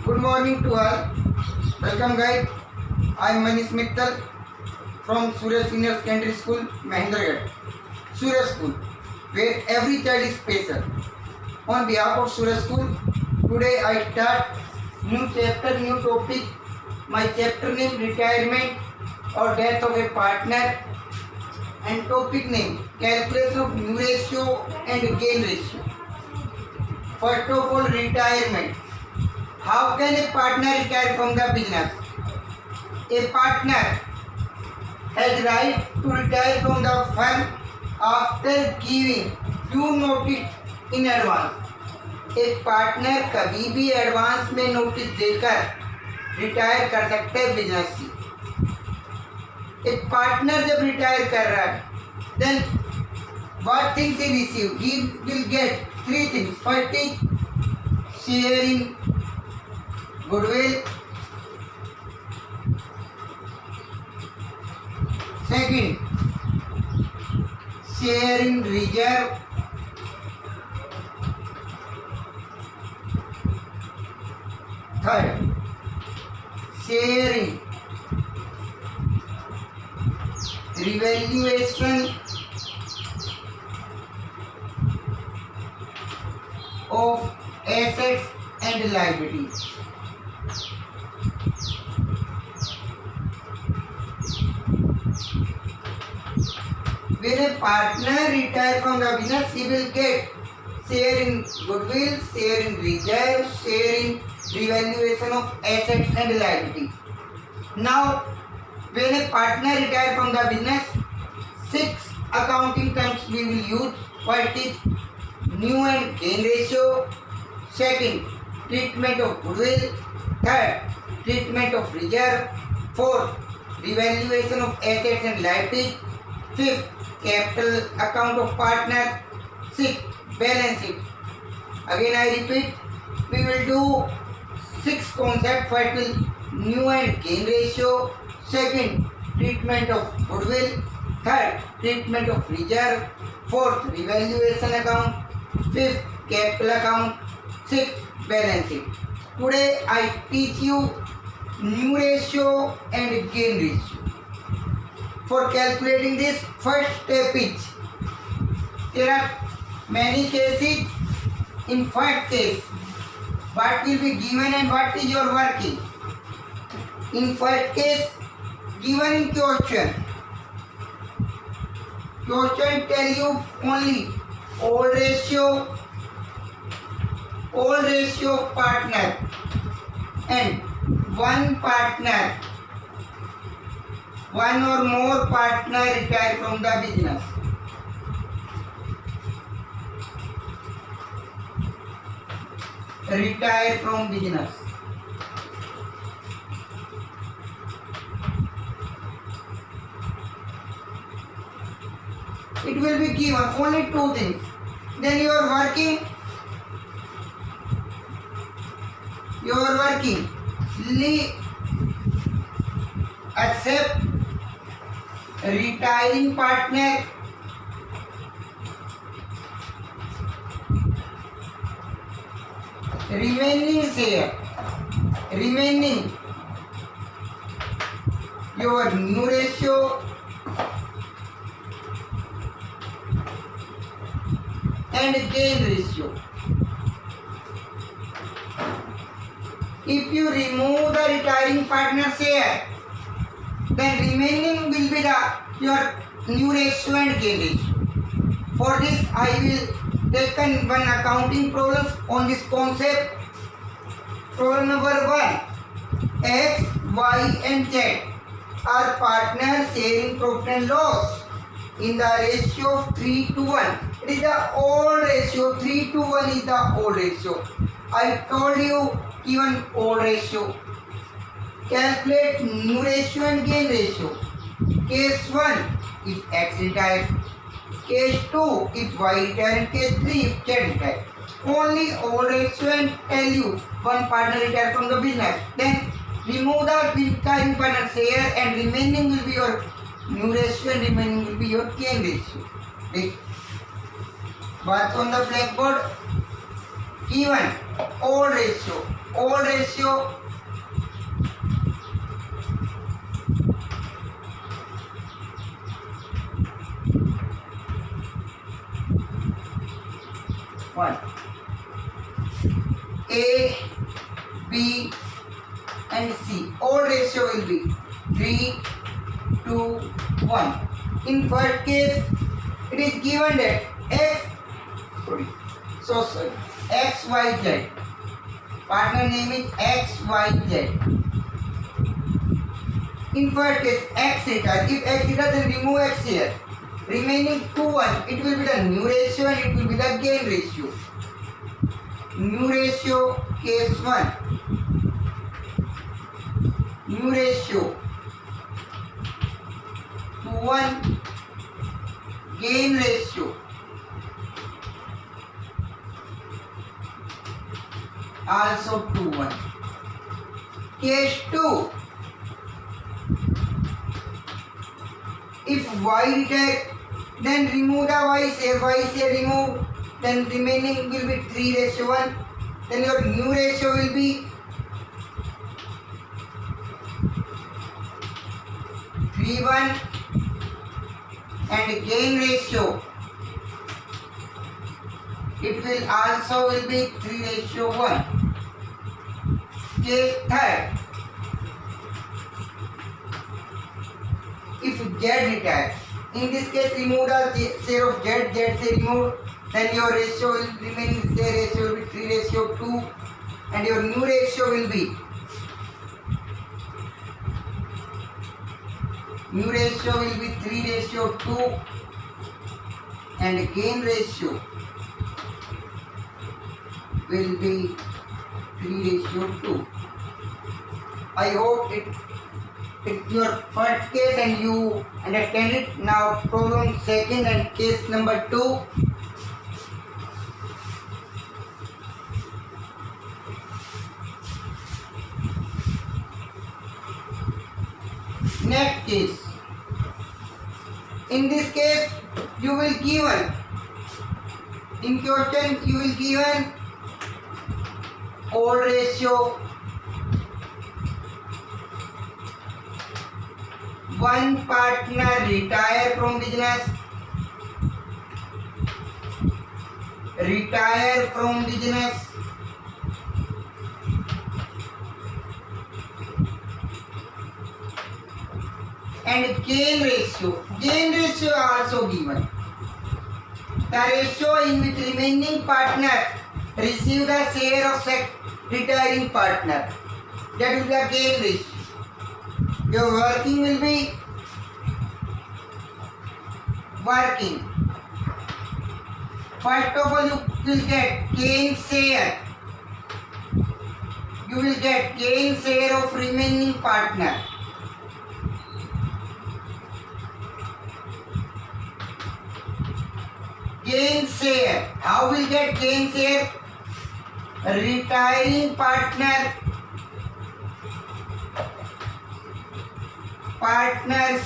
Good morning to all. Welcome guys. I am Manish Mittal from SURAJ Senior Secondary School, Mahendragarh. SURAJ School, where every child is special. On behalf of SURAJ School, today I start new chapter, new topic. My chapter name retirement or death of a partner, and topic name calculation of new ratio and gain ratio. First of all, retirement. How can a partner retire from the business? A partner has right to retire from the firm after giving due notice in advance. एक partner कभी भी advance में notice देकर retire कर सकते हैं business से. एक पार्टनर जब रिटायर कर रहा है, then what things he receive? He will get three things. First is share in goodwill. Second, share in reserve. Third, share in revaluation of assets and liabilities. When a partner retires from the business, he will get share in goodwill, share in reserve, share in revaluation of assets and liabilities. Now, when a partner retires from the business, 6 accounting terms we will use. First is new and gain ratio. Second, treatment of goodwill. Third, treatment of reserve. Fourth, revaluation of assets and liabilities. Fifth, capital account of partner. Sixth, balance sheet. Again I repeat, we will do 6 concepts. First will new and gain ratio. Second, treatment of goodwill. Third, treatment of reserve. Fourth, revaluation account. Fifth, capital account. Sixth, balance sheet. Today I teach you new ratio and gain ratio. For calculating this, first step is, there are many cases. In first case, what will be given and what is your working. In first case, given in question tell you only old ratio of partner and one partner, one or more partner retire from the business. Retire from business. It will be given only 2 things. Then you are working. Accept retiring partner remaining your new ratio and gain ratio. If you remove the retiring partner share, then remaining will be your new ratio and gain ratio. For this, I will take one accounting problem on this concept. Problem number 1. X, Y and Z are partners sharing profit and loss in the ratio of 3:1. It is the old ratio. 3:1 is the old ratio. I told you given old ratio. Calculate new ratio and gain ratio. Case 1, if X retired. Case 2, if Y retired. And case 3, if Z retired. Only old ratio and tell you one partner retired from the business. Then remove the retiring partner share and remaining will be your new ratio and remaining will be your gain ratio. Right? But on the blackboard, given old ratio old ratio, one. A, B and C. Old ratio will be 3 to 1. In first case, it is given that X, Y, Z. Partner name is X, Y, Z. In first case, X retires. If X retires, then remove X here. Remaining 2, 1. It will be the new ratio and it will be the gain ratio. New ratio, case 1. New ratio 2, 1. Gain ratio also 2, 1. Case 2. If Y retire, then remove the Y share remove, then remaining will be 3 ratio 1. Then your new ratio will be 3, 1 and gain ratio, it will also will be 3 ratio 1. Case 3. If Z retires, in this case remove the share of Z share removed, then your ratio will remaining share ratio will be 3 ratio 2 and your new ratio will be 3 ratio 2 and gain ratio will be 3 ratio 2. I hope it's your first case and you understand it. Now problem second and case number 2. Next case. In this case, you will given, in question you will given old ratio, one partner retire from business, and gain ratio also given. The ratio in which remaining partner receive the share of retiring partner, that will be the gain ratio. Your working will be first of all you will get gain share. You will get gain share of remaining partner. Gain share. How will get gain share? Retiring partner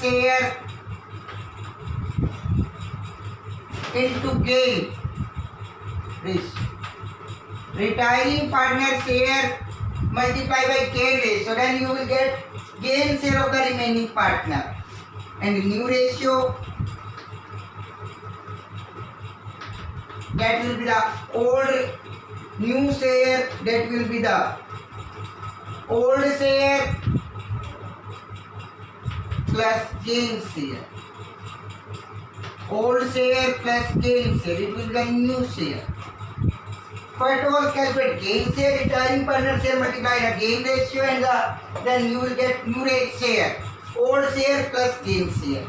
share into gain ratio. Retiring partner share multiply by gain ratio. Then you will get gain share of the remaining partner. And new ratio, that will be the old new share, that will be the old share plus gain share. Old share plus gain share, it will be the new share. First of all, calculate gain share, retiring partner share multiply the gain ratio, and then you will get new share, old share plus gain share.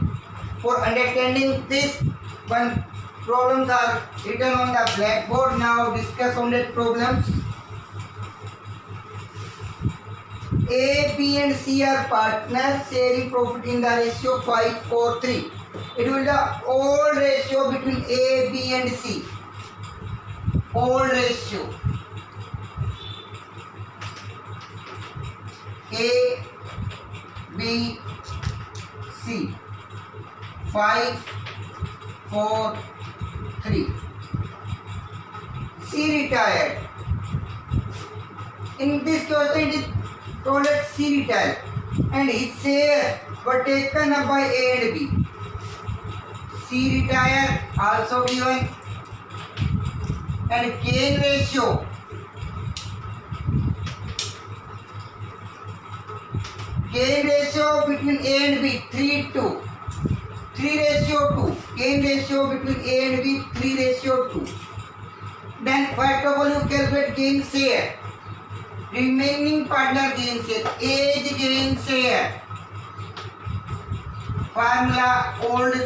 For understanding this, one problems are written on the blackboard. Now discuss on that problems. A, B and C are partners sharing profit in the ratio 5:4:3. It will be the old ratio between A, B and C. Old ratio. A, B, C. 5:4:3. C retired. In this question it is told as C retail and its share were taken up by A and B. C retire also given and gain ratio between A and B 3:2. 3:2. Gain ratio between A and B 3:2. Then first of all you calculate gain share. Remaining partner gain share. Age gain share. Formula old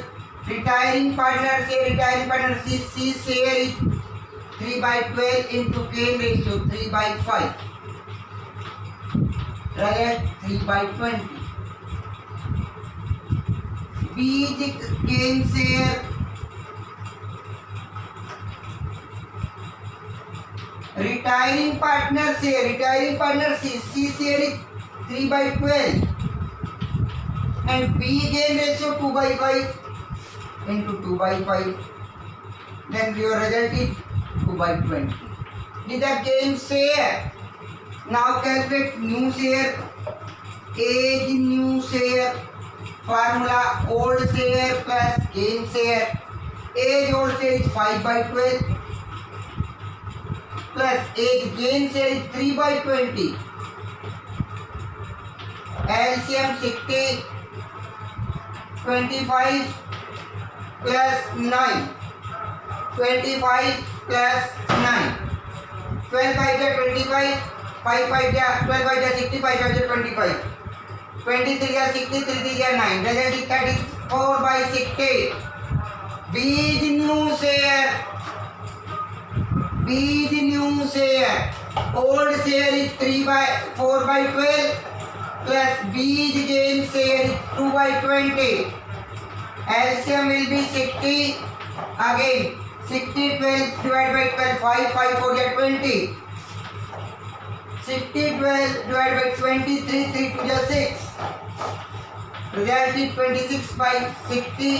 retiring partner share C share is 3/12 into gain ratio 3/5. Right, 3/20. B is gain share. Retiring partner C share is 3/12 and B gain ratio 2/5 into 2/5. Then your result is 2/20. This is the gain share. Now calculate new share. Age new share. Formula old share plus gain share. Age old share is 5/12 plus age gain share is 3/20. LCM 60. 25 plus 9. 25 plus 9. 12 by 25. 5 by 12 by 60. 5 by 25. 23 are 60. 3 are 9. Result is 34 by 60. B is new share. Old share is 4/12 plus B is gain share is 2/20. LCM will be 60. Again 60 12 divided by 12 5 4 are 20. 60 12 divided by 23 3 2 are 6. Result is 26/60.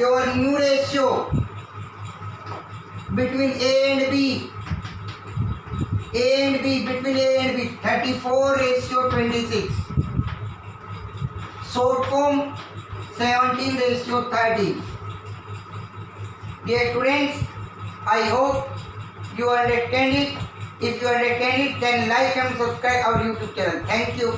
Your new ratio between A and B. Between A and B 34:26. Short form 17:13. Dear students, I hope you understand it. If you understand it, then like and subscribe our YouTube channel. Thank you.